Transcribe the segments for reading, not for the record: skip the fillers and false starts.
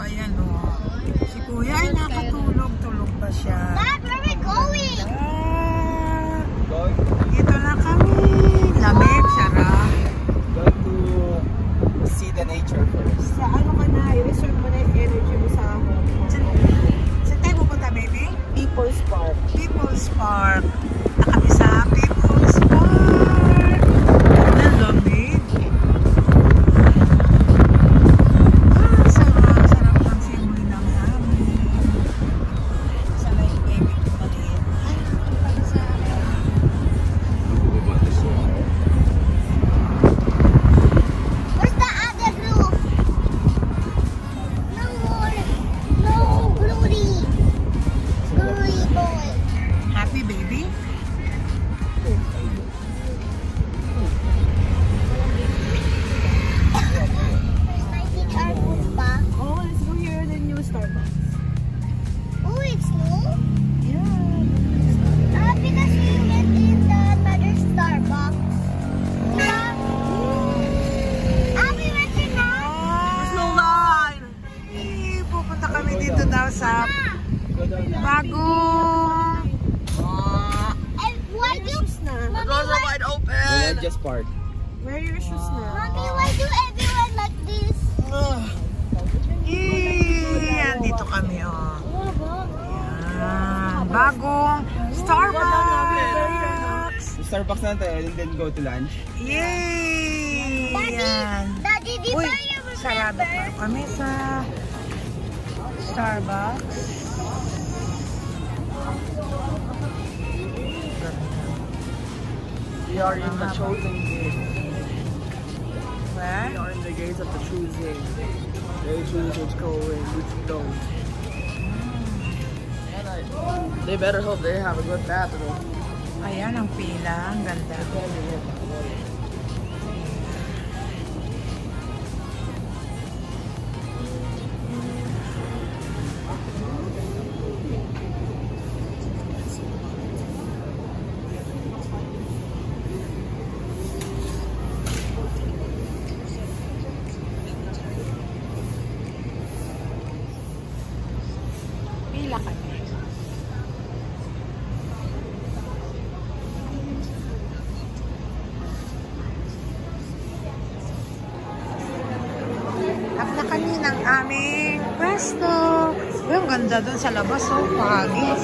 ayan o. Si Kuya ay nakatulog. Tulog ba siya? Dad, where are we going? Dito na kami. Lamig, sarap. Go to see the nature first. Sa ano ka na, i-reserve mo na yung energy mo sa home. Saan tayo pupunta, baby? People's Park. People's Park. Na kami sa People's Park. Ang lamig. Sarap ng simoy ng hangin. Sana yung baby ko maliit. Ay, ito pala sa akin. Where's the other roof? No more. No, Glory. Glory boy. Happy, baby? Where's my teacher roof pa? Oh, let's go here the new Starbucks. Oh, it's new? Yeah. Because we went in the another Starbucks. We went in now. There's no line. Pupunta kami dito daw sa bagong And why do Mommy, why, wide open. Religious Park. Where are your shoes na? Mommy, why do everyone like this? Yan, dito kami oh. Yan, bagong Starbucks. Starbucks na tayo and then go to lunch. Yay! Yan. Daddy, di Uy, ba you sarado remember? pa kami sa Starbucks. We are in the chosen gate. Where? We are in the gates of the choosing. They choose which go in, which don't. They better hope they have a good bathroom. Ayan ang pila, ang ganda. Pila kami. Up na kami ng aming pwesto. Uy, ang ganda dun sa labas, oh. Pahagis.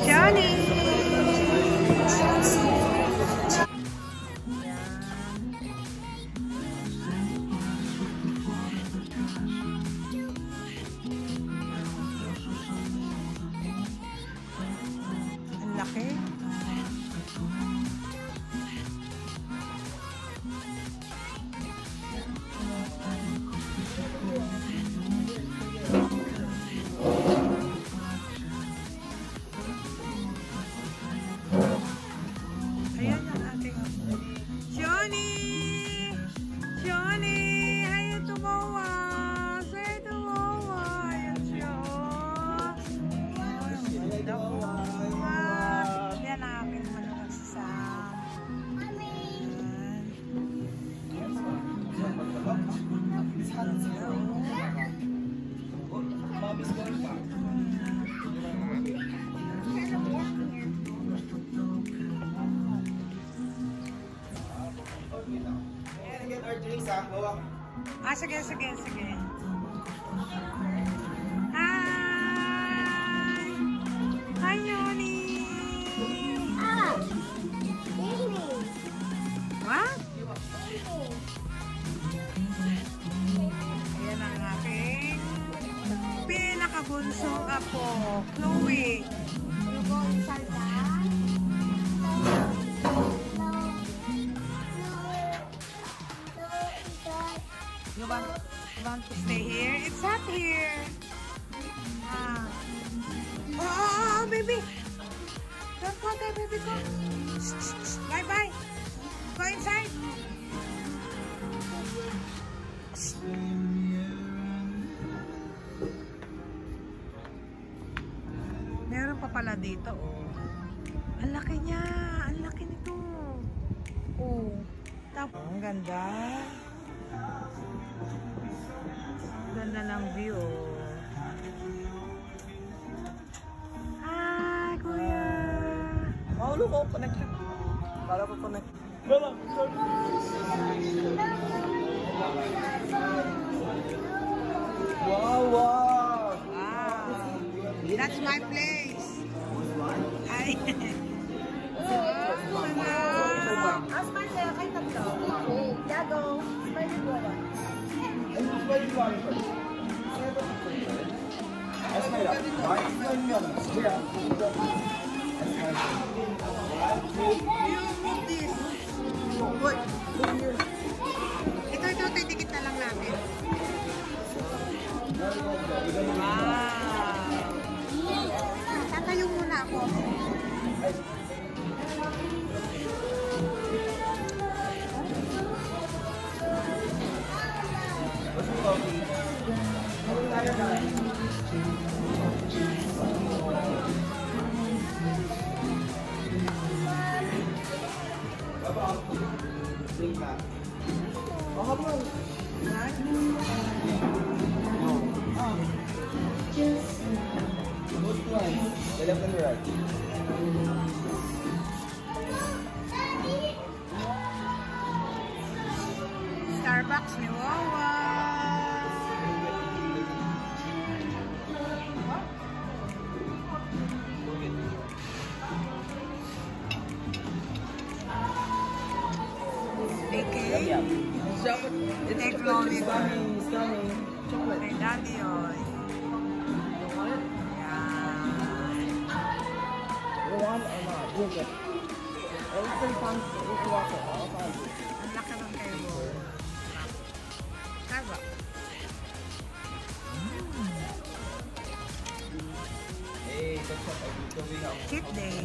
Johnny! Ang laki. Ayan ang ating Johnny! Johnny! Ayaw tumawa! Say tumawa! Ayan siya, oh! Ang ganda, oh. Yan ang aking malamang sasam. Sige, sige, sige. Hi! Hi, Johnny! What? Ayan ang aking pinakabunsong apo, Chloe. You go inside that? You want to stay here? It's hot here. Oh, baby. Don't go there, baby. Go. Bye-bye. Go inside. pala dito, oh. Ang laki niya. Ang laki nito. Oh. Tapos, ang ganda. Ganda ng view, oh. Hi, kuya. Oh, look, oh, connected. Para ko connect. Wow, wow. Wow. That's my place. Ay. Smile kayo kay tatlo. Yago. Smile po. Ito, titikit na lang natin. Wow. Tatayo muna ako. Starbucks ni Wawa. Okay. Take long ito. Kay Daddy, oh. Ang laki ng kayo. Starbucks. Hey, that's what I'm doing now. Cheat day.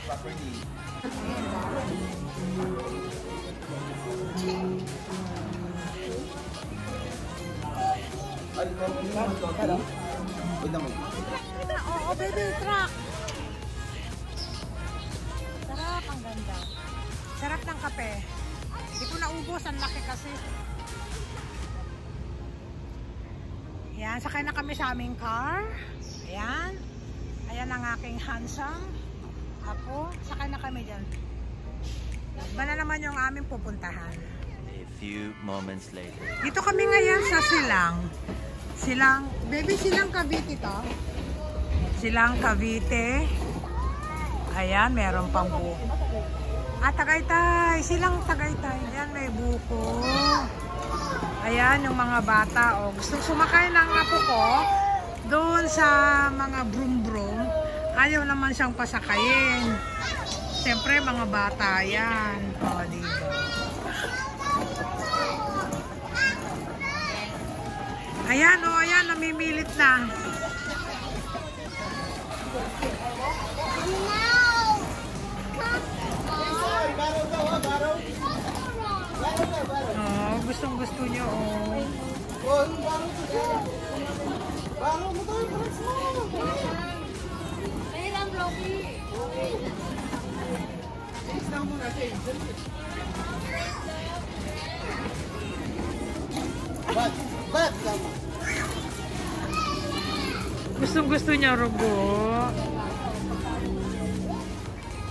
Properly. Oo, baby, truck. Sarap, ang ganda. Sarap ng kape. Hindi ko naubos, ang laki kasi. Ayan, sakay na kami sa aming car. Ayan. Ayan ang aking handsome. Ako, sakay na kami dyan. Iba na naman yung aming pupuntahan. A few moments later. Dito kami ngayon sa Silang. Silang, baby, Silang Cavite to. Silang Cavite. Ayan, meron pang buko. Tagaytay. Silang Tagaytay. Ayan, may buko. Ayan, yung mga bata. Oh, gusto sumakay ng apo ko doon sa mga brum-brum. Ayaw naman siyang pasakayin. Siyempre, mga bata yan. O, dito. Ayan, o, ayan, namimilit na. Oh, gustong-gusto nyo, oh. Gustong-gusto niya, Rogo.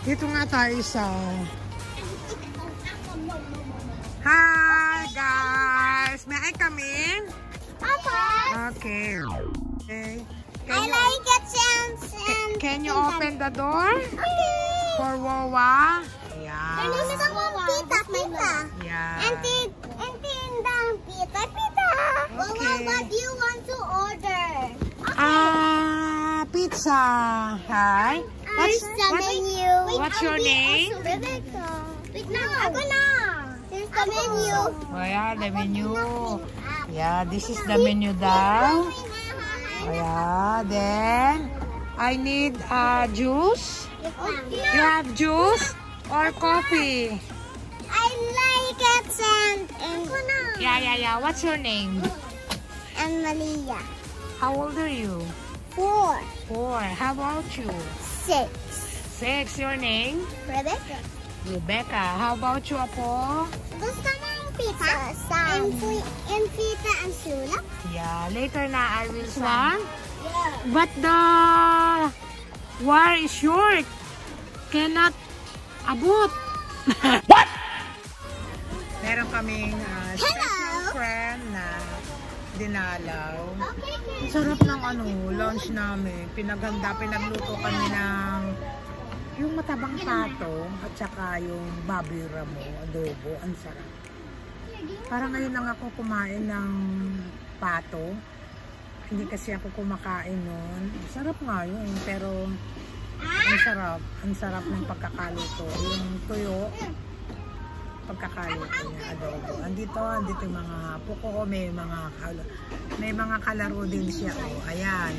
Dito nga tayo sa... Hi, guys! May I come in? Papa. Okay. Okay. I like it and Can you open the door for Wawa? Yeah. Her name is Pita. Pita. Yeah. And then Pita. Pita. Okay. What do you want to order? Pizza. Hi. Here's the menu. What's your name? Rebecca. Wait, no. Ako na. Here's the menu. Oh, yeah, the menu. Yeah, this is the menu daw. Oh, yeah, then I need juice. You have juice or coffee? I like it and Yeah. What's your name? and Malia. How old are you? 4. 4. How about you? 6. 6. Your name? Rebecca. Rebecca. How about you, Apo? Gusto mo ang pita? And Tita and Sula? Yeah, later na I will send. Yeah. But the wire is short. Cannot abot. What? Meron kaming special friend na dinalaw. Okay, Ang sarap ng lunch namin. Pinagluto kami ng yung matabang pato at saka yung baboy ramo, adobo. Ang sarap. Parang ngayon lang ako kumain ng pato. Hindi kasi ako kumakain nun. Sarap nga yun, pero ang sarap. Ang sarap ng pagkakaluto. Yung tuyo, pagkakaluto niya, adobo. Andito yung mga puko ko, may mga kalaro din siya. Oh, ayan.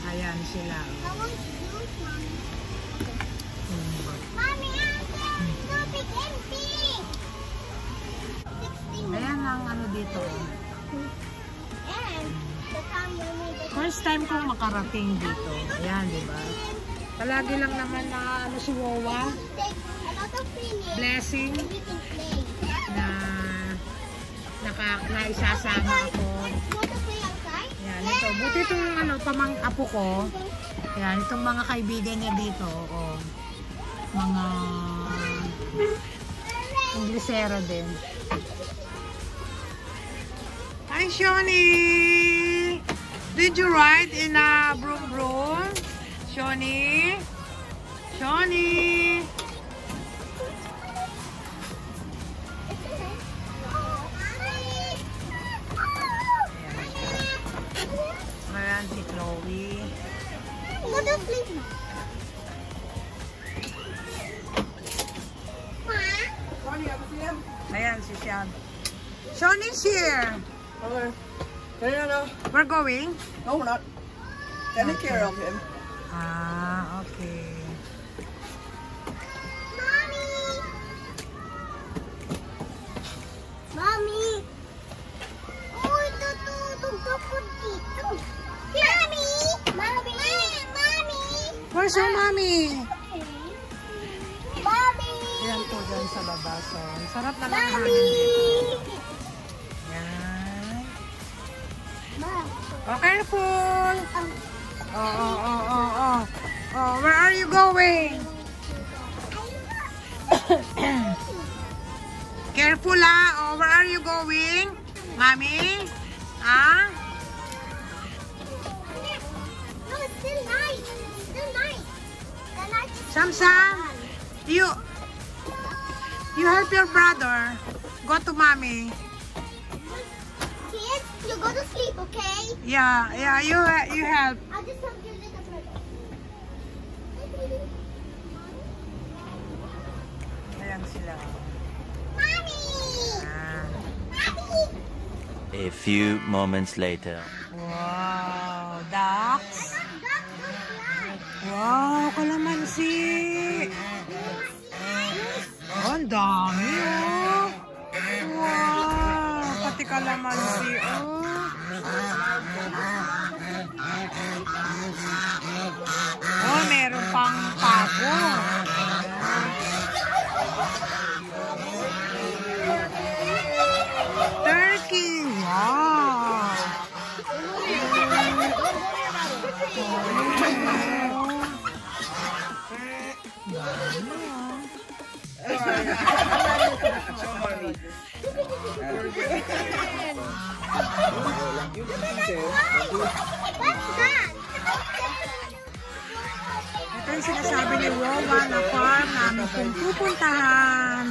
Ayan sila. Mommy, so big and big. 16. Ayan ang dito. And the family. First time kong makarating dito. Ayan, di ba? Palagi lang naman na si Wawa, Take a lot of cleaning. blessing, We can play. na naisasama ako. Want to play outside? Ayan, ito. Buti itong pamang-apo ko. Ayan, itong mga kaibigan niya dito. Oh, mga Inglesero din. Hi, Shoni! Did you ride in a broom? Shoni? Shoni! Ayan si Chloe. Go to sleep. Ayan si Sian. Shoni's here. Okay. We're going? No, we're not. Take care of him. Ah, okay. Mommy! Oh, ito tugtog ko dito. Mommy! Mommy! Mommy! Where's your mommy? Mommy! Ayan po dyan sa labas. So, ang sarap na lang Mommy! hangin dito. Ayan. Oh, careful! Oh, where are you going? Careful Oh, where are you going? Mommy? Ah? No, it's still night. It's still night. The night is Samsam, you help your brother. Go to mommy. Kids, you go to sleep, okay? Yeah, you help. I'll just help your little brother. Ayan sila. Mommy! Ah. Mommy! A few moments later. Wow, ducks. Wow, kalamansi. Oh, ang dami Wow, pati kalamansi Oh, meron pang pako. Turkey. Wow. What's that? Ito yung sinasabi ni Wawa na farm namin kung pupuntahan.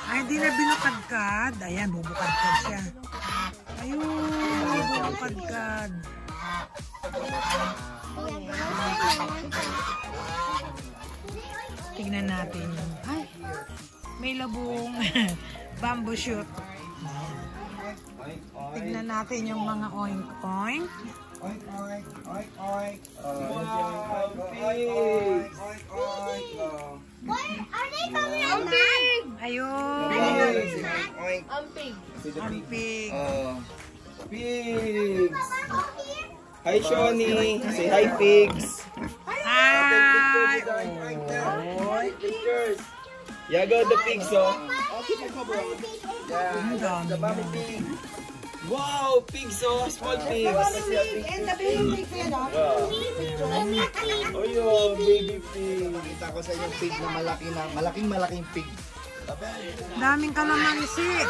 Ay, hindi na binukadkad. Ayan, bubukadkad siya. Ayun, bubukadkad. Tignan natin. Ay, may labong bamboo shoot. Tignan natin yung mga oink-oink. Oink, oink, oink, oink. Wow, Oink, oink, oink. What? Are they coming at night? Ayun. Oink. Amping. See the Ang pig. pig. Pigs. Hi, Shoni. Say hi, pigs. Hi! Oink, pictures. Yeah, go the pigs, oh. Yeah, the mommy pig. Wow, pigs, oh. Small pigs. And the baby pig, Wow. Oh, yo, baby pig. Nakita ko sa inyong pig na malaking pig. Daming kalamansi.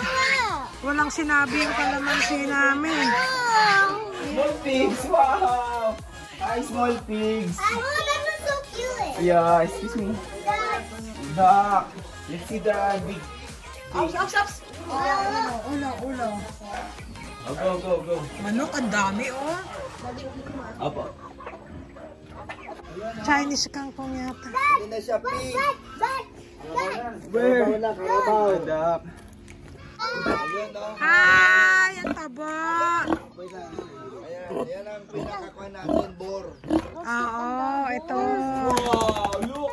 Walang sinabi yung kalamansi namin. Small pigs, wow. Hi, small pigs. Oh, that was so cute. Yeah, excuse me. Duck. Let's see the big. Ulo. Oh, go. Manok, ang dami, oh. Apo. Chinese kangkong yata. Hindi na siya pig. Where? Wala, karabaw. Duck. Ayun, oh. Hi! Ang taba! Ayan ang pinakakuha natin, bor. Oo, ito. Wow, look.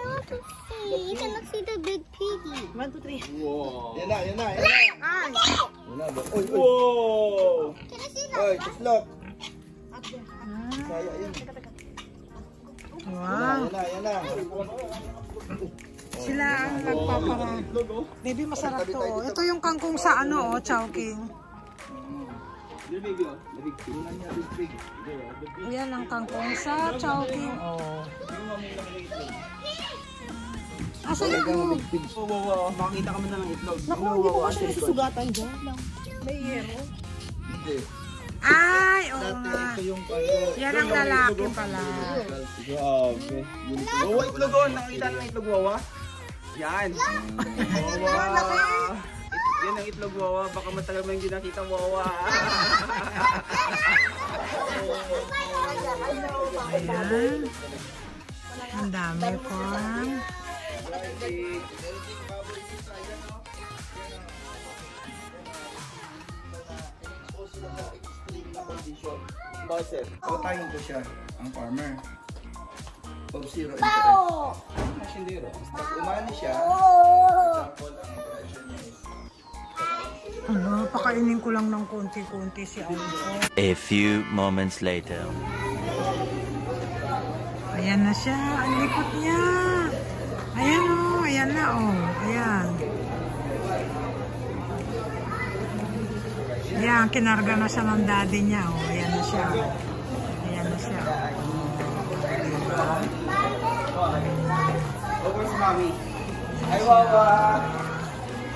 You cannot see the big piggy. 1, 2, 3. Wow. Yan na. Ay! Yan na, bor. Oy. Wow. Can I see the Oy, tuslok. Saya, yun. Wow. Yan na. Sila ang nagpaparang. Baby, masarap to, oh. Ito yung kangkong sa ano, oh, Chowking. Yung baby, oh. The big pig. The big pig. Yan ang kangkong sa Chowking, oh. Asan yung itlog? Wow. Makita ka mo na ng itlog. Naku, hindi ko kasi susugatan dyan. May yero. Hindi. Ay, oo nga. Ito yung Yan ang lalaki pala. Grabe. Wawa itlog, oh. Nakita na ng itlog, wawa. Yan. Wawa. Yan ang itlog, wawa. Baka matagal mo yung hindi nakita, wawa. Ayan. Ang dami po. Bakit? Patayin ko siya, ang farmer. Pag zero bow? Masindero. Pag umani siya, Ano, pakainin ko lang ng konti-konti si Alpo. A few moments later. Ayan na siya. Ang likot niya. Ayan o. Ayan na o. Ayan. Ayan, kinarga na siya ng daddy niya o. Ayan na siya. Ayan na siya. oh, where's mommy? Hi, wawa.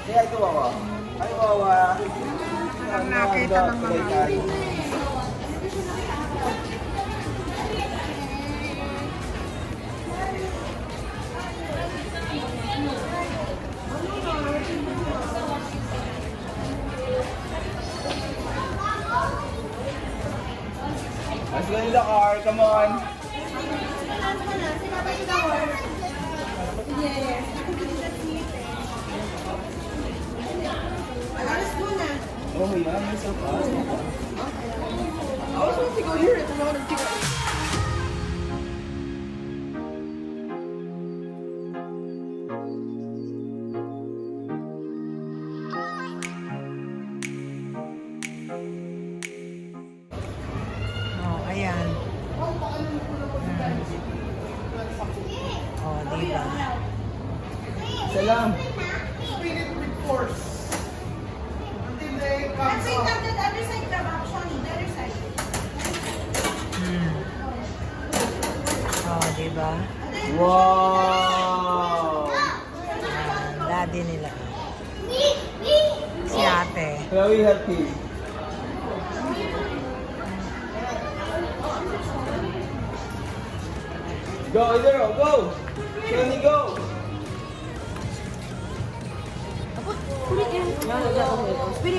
Say hi to wawa. Hi, wawa. Parang nakita ng mga. Let's go in the car. Come on. Oh, yeah. You're so fast. I was supposed to go here. It's around the Oh, ayan. Oh, diba? Isa lang. Oh, diba? Wow! Ayan, daddy nila. Si ate. Chloe, help you. Go, Idero, go! Johnny, go!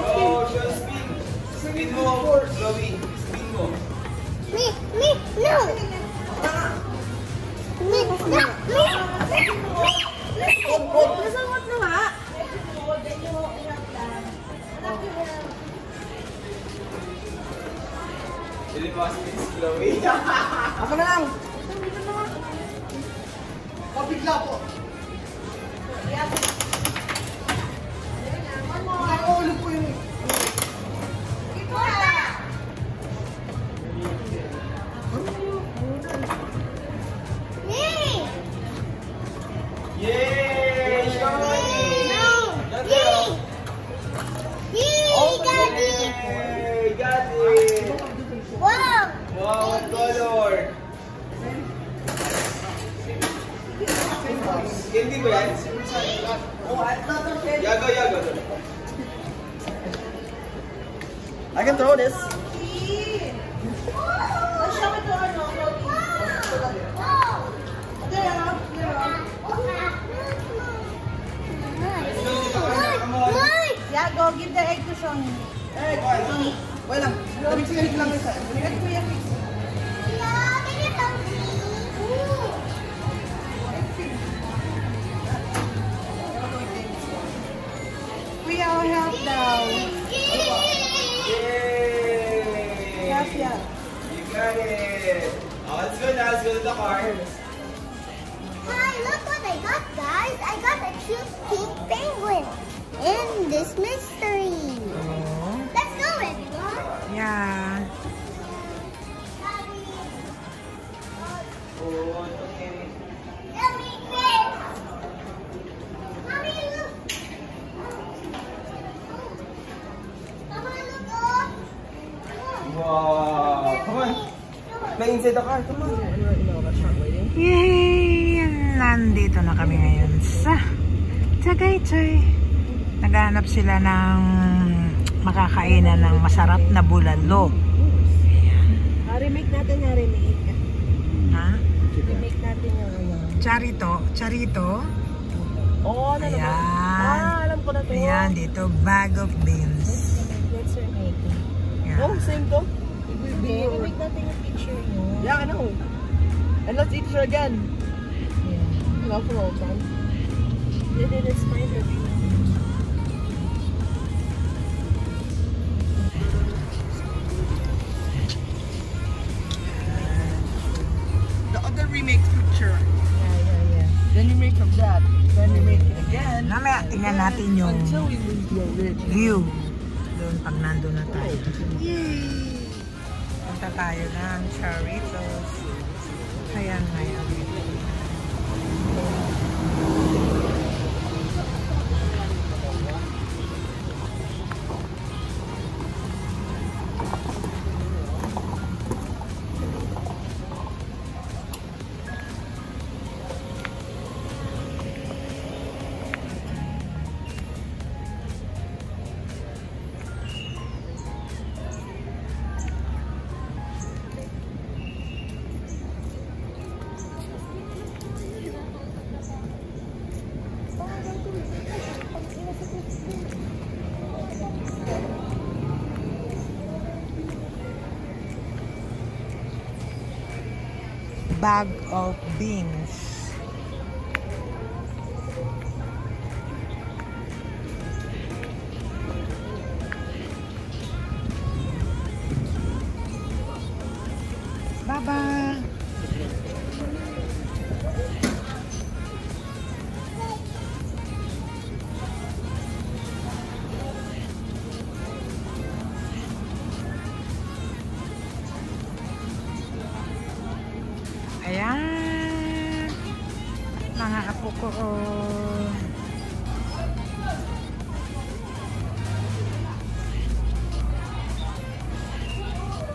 Oh, Sean, spin! Spin mo, Chloe. Spin mo. Me, no. Nasawat na nga. Dili pa si Chloe. Zoe. Ako na lang. Pabigla po. Nakaulo po yung... Yay! Yay! Zoe! Yay! Yay! Got it! Yay! Got it! Wow! Wow, what color? Candy ba yan? Yago, yago. I can throw this. Yeah, go give the egg to Sean. Hey, wait lang. Lamig lang isa. Yeah, give it to me. We all help daw. Yay! Yeah. You got it! Oh, let's go now. Let's go to the car. Hi, look what I got, guys. I got a cute pink penguin in this mystery. Let's go, everyone. Yeah. Oh, okay. Let me fit. Mommy, look. Mama, look up. Wow! Come on. Play inside the car. Come on. Yay! Nandito na kami ngayon sa Tagaytay. Naghahanap sila ng makakainan ng masarap na bulalo. Remake natin yung remake. Ha? Remake natin yung ano. Charito. Oo, ano naman? Ayan. Alam ko na to. Ayan, dito. Bag of beans. Let's remake. Ayan. Oh, same to? Remake natin yung picture nyo. Yeah, I know. And let's eat her again. Yeah. Love for all time. It's my review. The other remake picture. Yeah. Then you make of that. Then you make it again. Mamaya, tingnan natin yung Until we lose the original. view. Doon pag nandun na tayo. Yay! Punta tayo ng Charitos. Ayan ngayon. Bag of beans. Baba. Ayan. Mga apo ko.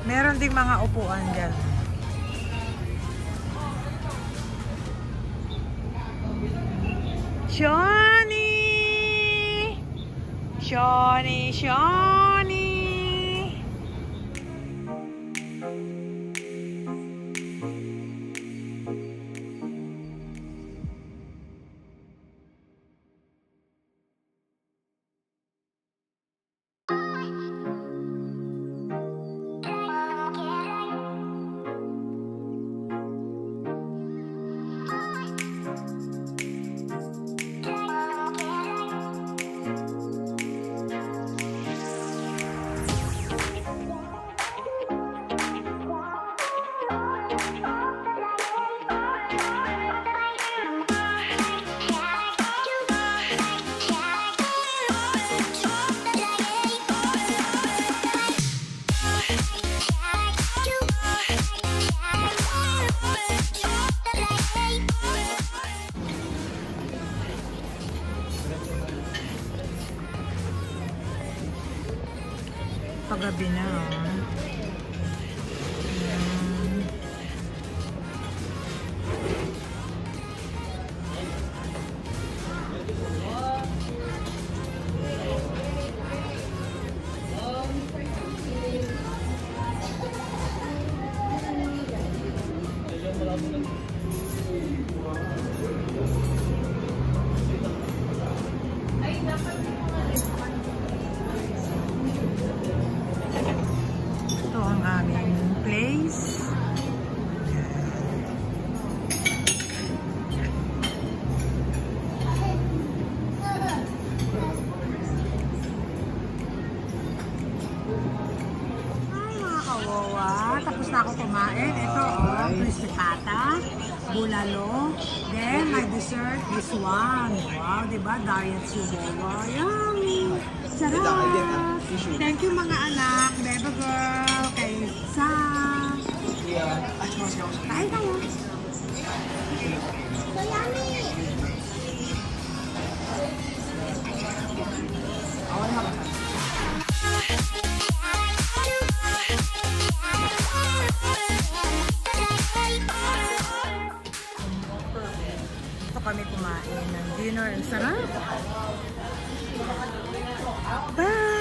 Meron ding mga upuan dyan. Shawnee! Shawnee! pagabi na. Ito ang aming place. Ay, mga kawawa. Tapos na ako kumain. Ito, crispy pata, bulalo. Then, my dessert, this one. Wow, diba? Diet chihuahua. Yummy! Sarap! Thank you mga anak. Bebe girl, kay Sam. Kain tayo. So yummy. Ito kami kumain ng dinner. Ang sarap! Bye!